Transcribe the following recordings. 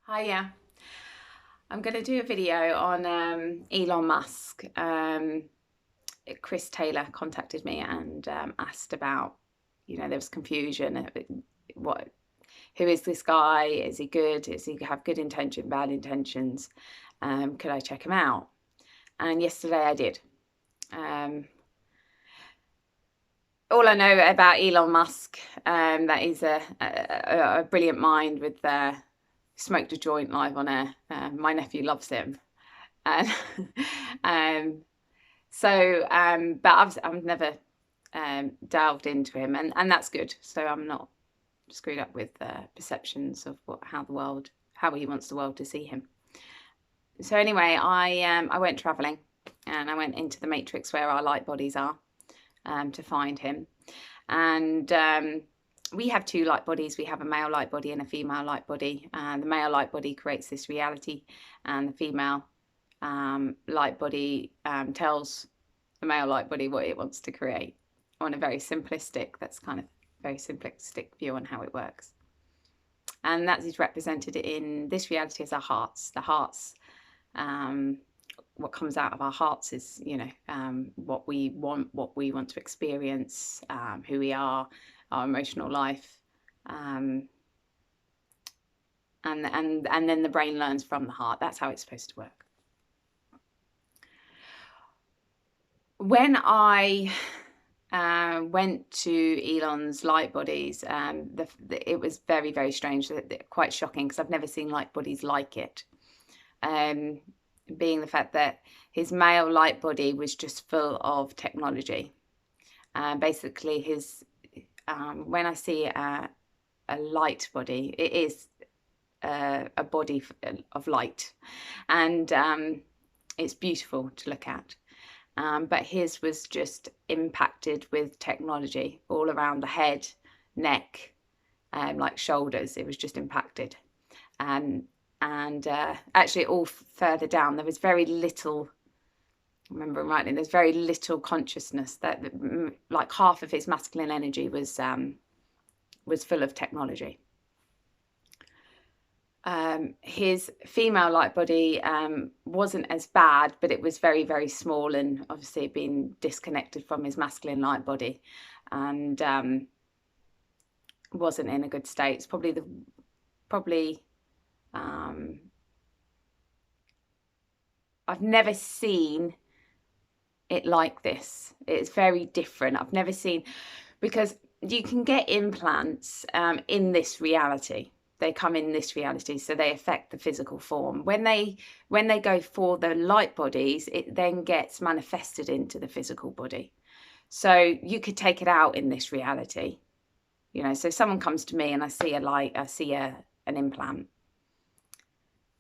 Hiya. I'm going to do a video on Elon Musk. Chris Taylor contacted me and asked about, there was confusion. What, who is this guy? Is he good? Does he have good intention, bad intentions? Could I check him out? And yesterday I did. All I know about Elon Musk, that he's a brilliant mind with smoked a joint live on air. My nephew loves him, and but I've never delved into him, and that's good. So I'm not screwed up with perceptions of how he wants the world to see him. So anyway, I went traveling, and I went into the matrix where our light bodies are to find him, and we have two light bodies. We have a male light body and a female light body. The male light body creates this reality, and the female light body tells the male light body what it wants to create on a very simplistic view on how it works. And that is represented in this reality as our hearts. The hearts, what comes out of our hearts is, what we want to experience, who we are, our emotional life, and then the brain learns from the heart. That's how it's supposed to work. When I went to Elon's light bodies, it was very, very strange, quite shocking, because I've never seen light bodies like it. Being the fact that his male light body was just full of technology. Basically, when I see a light body, it is a body of light, and it's beautiful to look at. But his was just impacted with technology all around the head, neck, like shoulders. It was just impacted. And actually all further down, there was very little, I remember rightly, there's very little consciousness. That like half of his masculine energy was full of technology. His female light body wasn't as bad, but it was very, very small, and obviously been disconnected from his masculine light body, and wasn't in a good state. It's probably I've never seen it like this. It's very different. I've never seen, because you can get implants in this reality. They come in this reality, so they affect the physical form. When they go for the light bodies, it then gets manifested into the physical body. So you could take it out in this reality. So someone comes to me and I see an implant.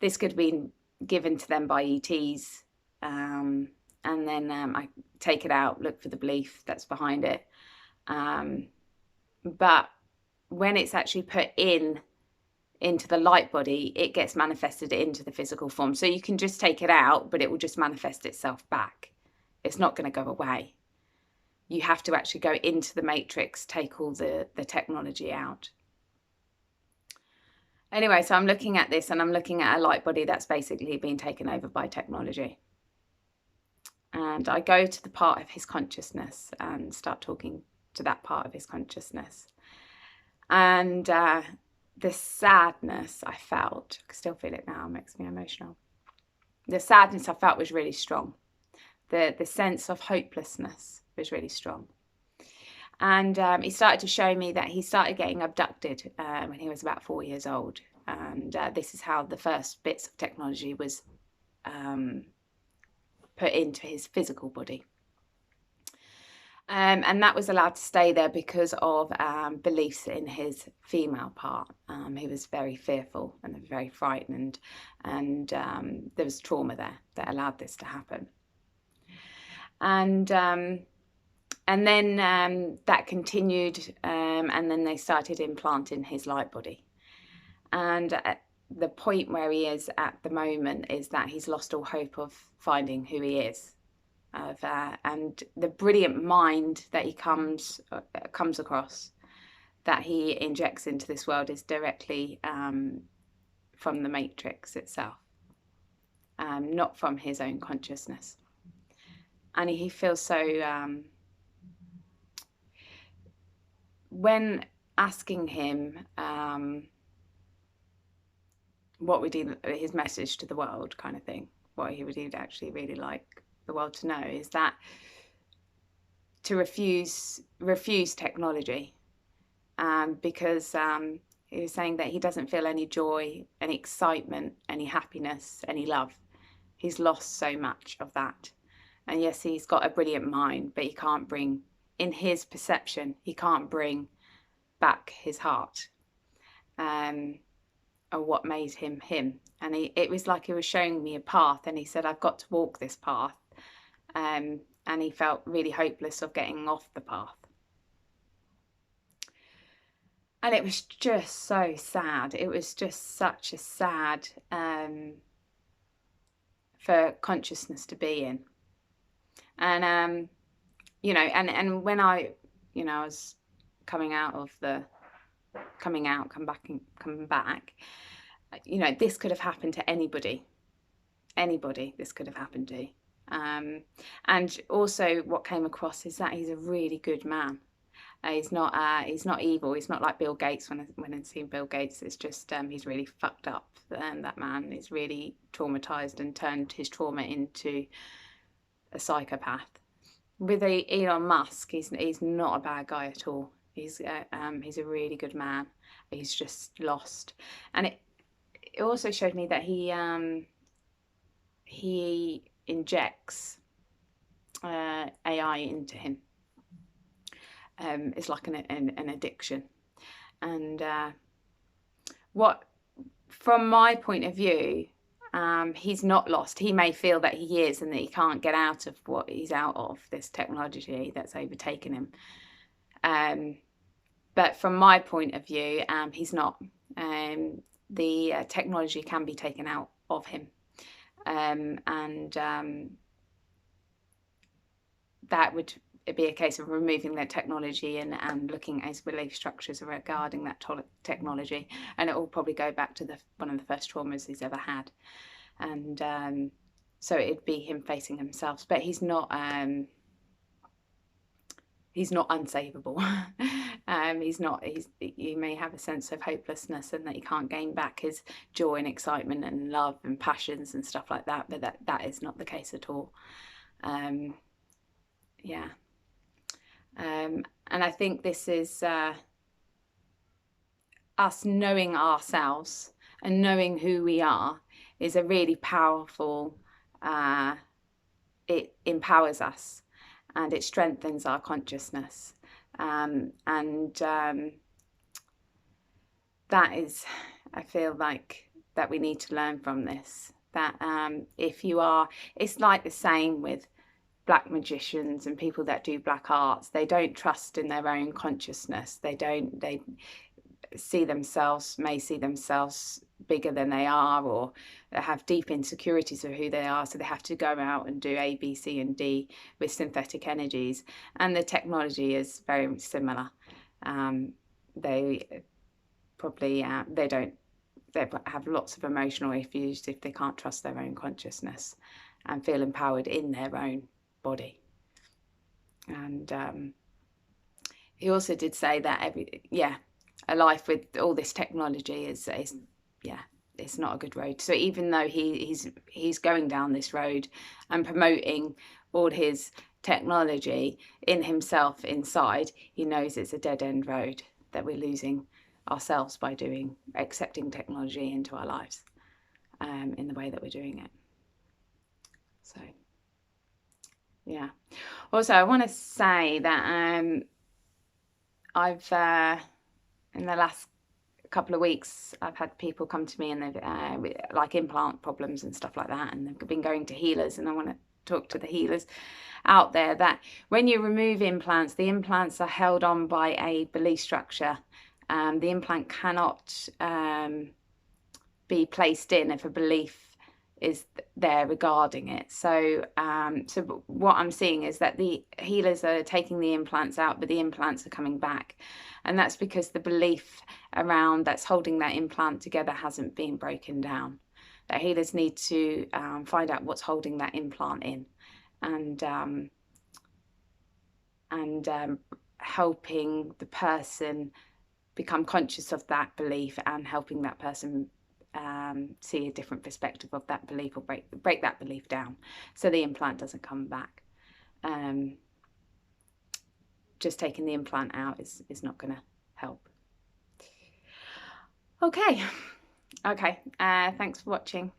This could have been given to them by ETs, and then I take it out, look for the belief that's behind it. But when it's actually put into the light body, it gets manifested into the physical form. So you can just take it out, but it will just manifest itself back. It's not going to go away. You have to actually go into the matrix, take all the technology out. Anyway, so I'm looking at this, and I'm looking at a light body that's basically been taken over by technology. And I go to the part of his consciousness and start talking to that part of his consciousness. And the sadness I felt, I can still feel it now, it makes me emotional. The sadness I felt was really strong. The sense of hopelessness was really strong. And he started to show me that he started getting abducted when he was about 4 years old. And this is how the first bits of technology was put into his physical body. And that was allowed to stay there because of beliefs in his female part. He was very fearful and very frightened, and there was trauma there that allowed this to happen. And then that continued, and then they started implanting his light body. And the point where he is at the moment is that he's lost all hope of finding who he is. And the brilliant mind that he comes across, that he injects into this world, is directly from the matrix itself, not from his own consciousness. And he feels so, when asking him what would he, his message to the world kind of thing, what he would actually really like the world to know, is that to refuse technology, because he was saying that he doesn't feel any joy, any excitement, any happiness, any love. He's lost so much of that. And yes, he's got a brilliant mind, but he can't bring, in his perception, he can't bring back his heart, or what made him him. And it was like he was showing me a path, and he said, I've got to walk this path. And he felt really hopeless of getting off the path. And it was just so sad. It was just such a sad for consciousness to be in. And you know, and when I was coming back, you know, this could have happened to anybody. This could have happened to. And also what came across is that he's a really good man. He's not evil. He's not like Bill Gates. When I've seen Bill Gates, it's just he's really fucked up. That man is really traumatized and turned his trauma into a psychopath. With Elon Musk, he's not a bad guy at all. He's a really good man. He's just lost. And it also showed me that he injects AI into him. It's like an addiction. And from my point of view, he's not lost. He may feel that he is, and that he can't get out of what he's out of, this technology that's overtaken him. But from my point of view, he's not. The technology can be taken out of him. That would be a case of removing the technology and looking at his belief structures regarding that technology, and it will probably go back to one of the first traumas he's ever had. And so it'd be him facing himself, but he's not unsavable. You may have a sense of hopelessness and that he can't gain back his joy and excitement and love and passions and stuff like that, but that is not the case at all. Yeah. And I think this is us knowing ourselves and knowing who we are is a really powerful, it empowers us and it strengthens our consciousness. That is, I feel like, that we need to learn from this. That if you are, it's like the same with black magicians and people that do black arts. They don't trust in their own consciousness. They may see themselves bigger than they are, or they have deep insecurities of who they are, so they have to go out and do A, B, C and D with synthetic energies. And the technology is very similar. They probably they have lots of emotional issues if they can't trust their own consciousness and feel empowered in their own body. And he also did say that a life with all this technology is it's not a good road. So even though he's going down this road and promoting all his technology in himself inside, he knows it's a dead-end road, that we're losing ourselves by accepting technology into our lives in the way that we're doing it. So yeah. Also, I want to say that I've in the last couple of weeks, I've had people come to me and they've with like implant problems and stuff like that, and they've been going to healers. And I want to talk to the healers out there that when you remove implants, the implants are held on by a belief structure. The implant cannot be placed in if a belief is there regarding it. So so what I'm seeing is that the healers are taking the implants out, but the implants are coming back, and that's because the belief around that's holding that implant together hasn't been broken down. That healers need to find out what's holding that implant in, and helping the person become conscious of that belief, and helping that person see a different perspective of that belief, or break that belief down so the implant doesn't come back. Just taking the implant out is not going to help. Okay, thanks for watching.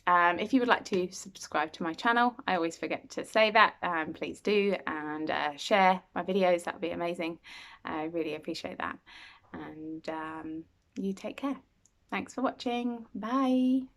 If you would like to subscribe to my channel, I always forget to say that, please do, and share my videos. That would be amazing. I really appreciate that. And you take care. Thanks for watching. Bye.